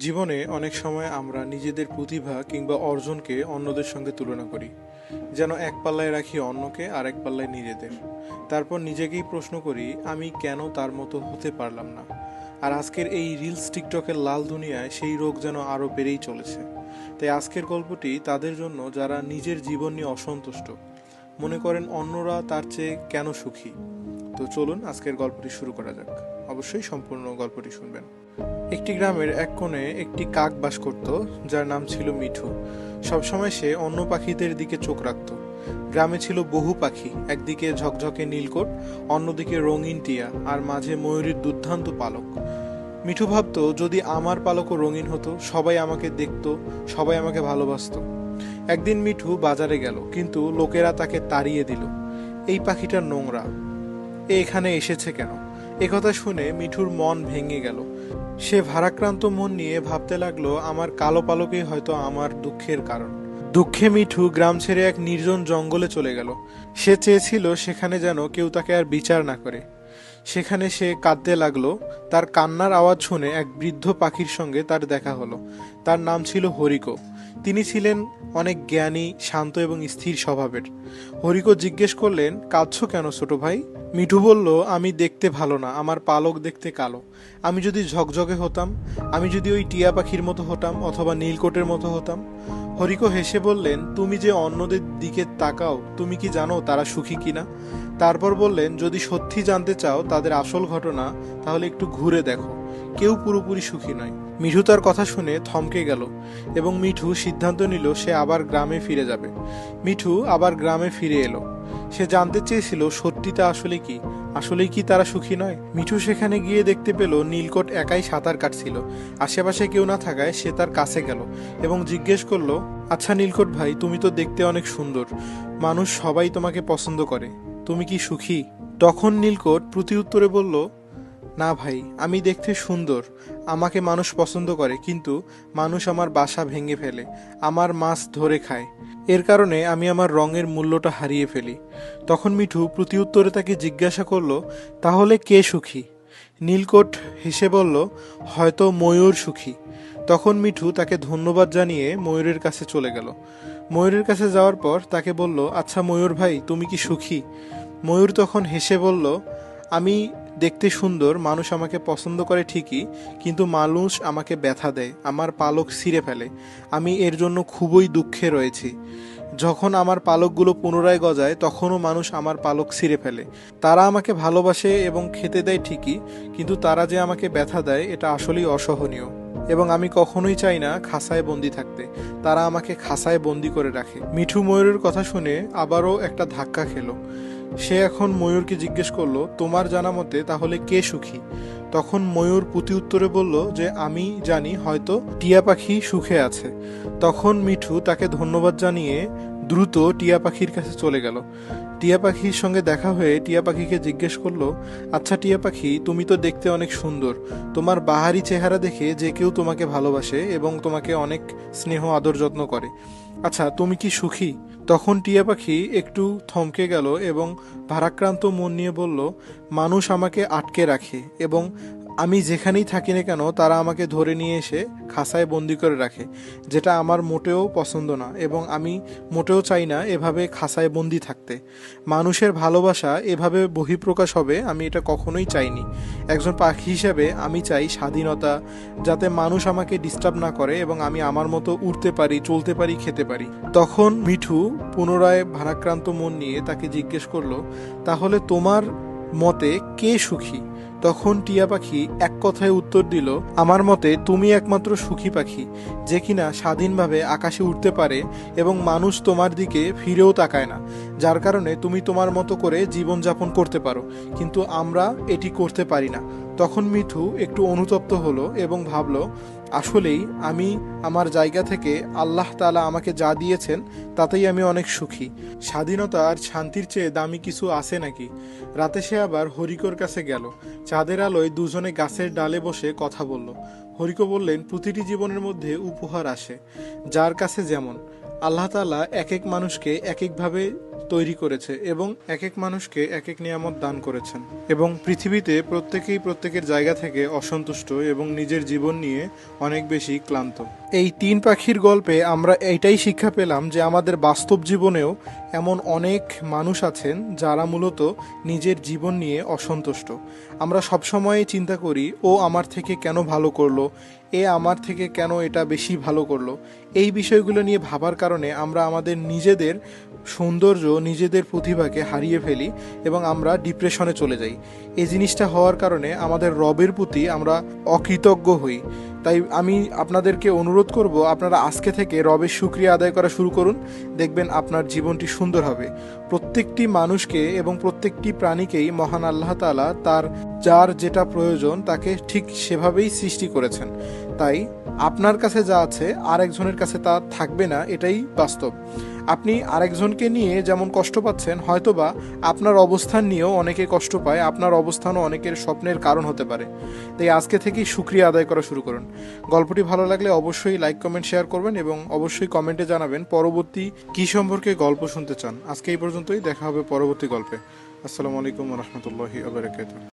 জীবনে অনেক সময় আমরা নিজেদের প্রতিভা কিংবা অর্জনকে অন্যদের সঙ্গে তুলনা করি, যেন এক পাল্লায় রাখি অন্যকে আর এক পাল্লায় নিজেদের। তারপর নিজেকেই প্রশ্ন করি, আমি কেন তার মতো হতে পারলাম না। আর আজকের এই রিলস টিকটকের লাল দুনিয়ায় সেই রোগ যেন আরও বেড়েই চলেছে। তাই আজকের গল্পটি তাদের জন্য যারা নিজের জীবন নিয়ে অসন্তুষ্ট, মনে করেন অন্যরা তার চেয়ে কেন সুখী। তো চলুন আজকের গল্পটি শুরু করা যাক। অবশ্যই সম্পূর্ণ গল্পটি শুনবেন। একটি গ্রামের এক কোণে একটি কাক বাস করত, যার নাম ছিল মিঠু। সবসময় সে অন্য পাখিদের দিকে চোখ রাখত। গ্রামে ছিল বহু পাখি, একদিকে ঝকঝকে নীলকোট, অন্যদিকে রঙিন টিয়া, আর মাঝে ময়ূরীর দুর্দান্ত পালক। মিঠু ভাবত, যদি আমার পালকও রঙিন হতো, সবাই আমাকে দেখতো, সবাই আমাকে ভালোবাসতো। একদিন মিঠু বাজারে গেল, কিন্তু লোকেরা তাকে তাড়িয়ে দিল। এই পাখিটা নোংরা, এ এখানে এসেছে কেন? একথা শুনে মিঠুর মন ভেঙে গেল। সে ভারাক্রান্ত মন নিয়ে ভাবতে লাগলো, আমার কালো পালকেই হয়তো আমার দুঃখের কারণ। দুঃখে মিঠু গ্রাম ছেড়ে এক নির্জন জঙ্গলে চলে গেল। সে চেয়েছিল সেখানে যেন কেউ তাকে আর বিচার না করে। সেখানে সে কাঁদতে লাগলো। তার কান্নার আওয়াজ শুনে এক বৃদ্ধ পাখির সঙ্গে তার দেখা হলো। তার নাম ছিল হরিকো। তিনি ছিলেন অনেক জ্ঞানী, শান্ত এবং স্থির স্বভাবের। হরিকো জিজ্ঞেস করলেন, কাঁদছো কেন ছোট ভাই? মিঠু বলল, আমি দেখতে ভালো না, আমার পালক দেখতে কালো। আমি যদি ঝকঝকে হতাম, আমি যদি ওই টিয়া পাখির মতো হতাম, অথবা নীলকোটের মতো হতাম। হরিকো হেসে বললেন, তুমি যে অন্যদের দিকে তাকাও, তুমি কি জানো তারা সুখী কিনা? তারপর বললেন, যদি সত্যি জানতে চাও তাদের আসল ঘটনা, তাহলে একটু ঘুরে দেখো, কেউ পুরোপুরি সুখী নয়। মিঠু তার কথা শুনে থমকে গেল, এবং মিঠু সিদ্ধান্ত নিল সে আবার গ্রামে ফিরে যাবে। মিঠু আবার গ্রামে ফিরে এলো। সে জানতে চেয়েছিল সত্যিটা আসলেই কি তারা সুখী নয়। মিঠু সেখানে গিয়ে দেখতে পেল নীলকোট একাই সাঁতার কাটছিল। আশেপাশে কেউ না থাকায় সে তার কাছে গেল এবং জিজ্ঞেস করলো, আচ্ছা নীলকোট ভাই, তুমি তো দেখতে অনেক সুন্দর, মানুষ সবাই তোমাকে পছন্দ করে, তুমি কি সুখী? তখন নীলকোট প্রতি উত্তরে বলল, না ভাই, আমি দেখতে সুন্দর, আমাকে মানুষ পছন্দ করে, কিন্তু মানুষ আমার বাসা ভেঙে ফেলে, আমার মাছ ধরে খায়। এর কারণে আমি আমার রঙের মূল্যটা হারিয়ে ফেলি। তখন মিঠু প্রতি উত্তরে তাকে জিজ্ঞাসা করলো, তাহলে কে সুখী? নীলকোট হেসে বলল, হয়তো ময়ূর সুখী। তখন মিঠু তাকে ধন্যবাদ জানিয়ে ময়ূরের কাছে চলে গেল। ময়ূরের কাছে যাওয়ার পর তাকে বলল, আচ্ছা ময়ূর ভাই, তুমি কি সুখী? ময়ূর তখন হেসে বলল, আমি দেখতে সুন্দর, মানুষ আমাকে পছন্দ করে ঠিকই, কিন্তু মানুষ আমাকে ব্যথা দেয়, আমার পালক ছিঁড়ে ফেলে। আমি এর জন্য খুবই দুঃখে রয়েছি। যখন আমার পালকগুলো পুনরায় গজায়, তখনও মানুষ আমার পালক ছিঁড়ে ফেলে। তারা আমাকে ভালোবাসে এবং খেতে দেয় ঠিকই, কিন্তু তারা যে আমাকে ব্যথা দেয়, এটা আসলেই অসহনীয়। এবং আমি কখনোই চাই না খাঁচায় বন্দি থাকতে, তারা আমাকে খাঁচায় বন্দি করে রাখে। মিঠু ময়ূরের কথা শুনে আবারও একটা ধাক্কা খেলো। সে এখন ময়ূরকে জিজ্ঞেস করলো, তোমার জানা মতে তাহলে কে সুখী? তখন ময়ূর প্রতি উত্তরে বলল যে, আমি জানি হয়তো টিয়া পাখি সুখে আছে। তখন মিঠু তাকে ধন্যবাদ জানিয়ে দ্রুত টিয়া পাখির কাছে চলে গেল। টিয়া পাখির সঙ্গে দেখা হয়ে টিয়া পাখিকে জিজ্ঞেস করলো, আচ্ছা টিয়া পাখি, তুমি তো দেখতে অনেক সুন্দর, তোমার বাহারি চেহারা দেখে যে কেউ তোমাকে ভালোবাসে এবং তোমাকে অনেক স্নেহ আদর যত্ন করে। আচ্ছা, তুমি কি সুখী? তখন টিয়া পাখি একটু থমকে গেল এবং ভারাক্রান্ত মন নিয়ে বলল, মানুষ আমাকে আটকে রাখে এবং আমি যেখানেই থাকি না কেন, তারা আমাকে ধরে নিয়ে এসে খাঁচায় বন্দি করে রাখে, যেটা আমার মোটেও পছন্দ না, এবং আমি মোটেও চাই না এভাবে খাঁচায় বন্দি থাকতে। মানুষের ভালোবাসা এভাবে বহিঃপ্রকাশ হবে, আমি এটা কখনোই চাইনি। একজন পাখি হিসেবে আমি চাই স্বাধীনতা, যাতে মানুষ আমাকে ডিস্টার্ব না করে এবং আমি আমার মতো উড়তে পারি, চলতে পারি, খেতে পারি। তখন মিঠু পুনরায় ভারাক্রান্ত মন নিয়ে তাকে জিজ্ঞেস করলো, তাহলে তোমার মতে কে সুখী? তখন টিয়া পাখি এক কথায় উত্তর দিল, আমার মতে তুমি একমাত্র সুখী পাখি, যে কিনা স্বাধীনভাবে আকাশে উঠতে পারে এবং মানুষ তোমার দিকে ফিরেও তাকায় না, যার কারণে তুমি তোমার মতো করে জীবনযাপন করতে পারো, কিন্তু আমরা এটি করতে পারি না। তখন মিঠু একটু অনুতপ্ত হলো এবং ভাবলো, আসলেই আমি আমার জায়গা থেকে আল্লাহ তাআলা আমাকে যা দিয়েছেন তাতেই আমি অনেক সুখী। স্বাধীনতা আর শান্তির চেয়ে দামি কিছু আছে নাকি? রাতে সে আবার হরিকোর কাছে গেল। চাঁদের আলোয় দুজনে গাছের ডালে বসে কথা বলল। হরিকো বললেন, প্রতিটি জীবনের মধ্যে উপহার আসে, যার কাছে যেমন। আল্লাহ তাআলা এক এক মানুষকে এক একভাবে তৈরি করেছে এবং এক এক মানুষকে এক এক নিয়ামত দান করেছেন, এবং পৃথিবীতে প্রত্যেকেই প্রত্যেকের জায়গা থেকে অসন্তুষ্ট এবং নিজের জীবন নিয়ে অনেক বেশি ক্লান্ত। এই তিন পাখির গল্পে আমরা এইটাই শিক্ষা পেলাম যে আমাদের বাস্তব জীবনেও এমন অনেক মানুষ আছেন যারা মূলত নিজের জীবন নিয়ে অসন্তুষ্ট। আমরা সবসময় চিন্তা করি, ও আমার থেকে কেন ভালো করলো, এ আমার থেকে কেন এটা বেশি ভালো করলো। এই বিষয়গুলো নিয়ে ভাবার কারণে আমরা আমাদের নিজেদের সৌন্দর্য, নিজেদের প্রতিভাকে হারিয়ে ফেলি এবং আমরা ডিপ্রেশনে চলে যাই। এই জিনিসটা হওয়ার কারণে আমাদের রবের প্রতি আমরা অকৃতজ্ঞ হই। তাই আমি আপনাদেরকে অনুরোধ করব, আপনারা আজকে থেকে রবের শুকরিয়া আদায় করা শুরু করুন, দেখবেন আপনার জীবনটি সুন্দর হবে। প্রত্যেকটি মানুষকে এবং প্রত্যেকটি প্রাণীকেই মহান আল্লাহ তাআলা তার যার যেটা প্রয়োজন তাকে ঠিক সেভাবেই সৃষ্টি করেছেন। তাই আপনার কাছে যা আছে আরেকজনের কাছে তা থাকবে না, এটাই বাস্তব। আপনি আরেকজনকে নিয়ে যেমন কষ্ট পাচ্ছেন, হয়তোবা আপনার অবস্থান নিয়েও অনেকে কষ্ট পায়, আপনার অবস্থানও অনেকের স্বপ্নের কারণ হতে পারে। তাই আজকে থেকেই শুকরিয়া আদায় করা শুরু করুন। গল্পটি ভালো লাগলে অবশ্যই লাইক, কমেন্ট, শেয়ার করবেন এবং অবশ্যই কমেন্টে জানাবেন পরবর্তী কী সম্পর্কে গল্প শুনতে চান। আজকে এই পর্যন্তই, দেখা হবে পরবর্তী গল্পে। আসসালামু আলাইকুম ওয়া রাহমাতুল্লাহি ওয়া বারাকাতুহু।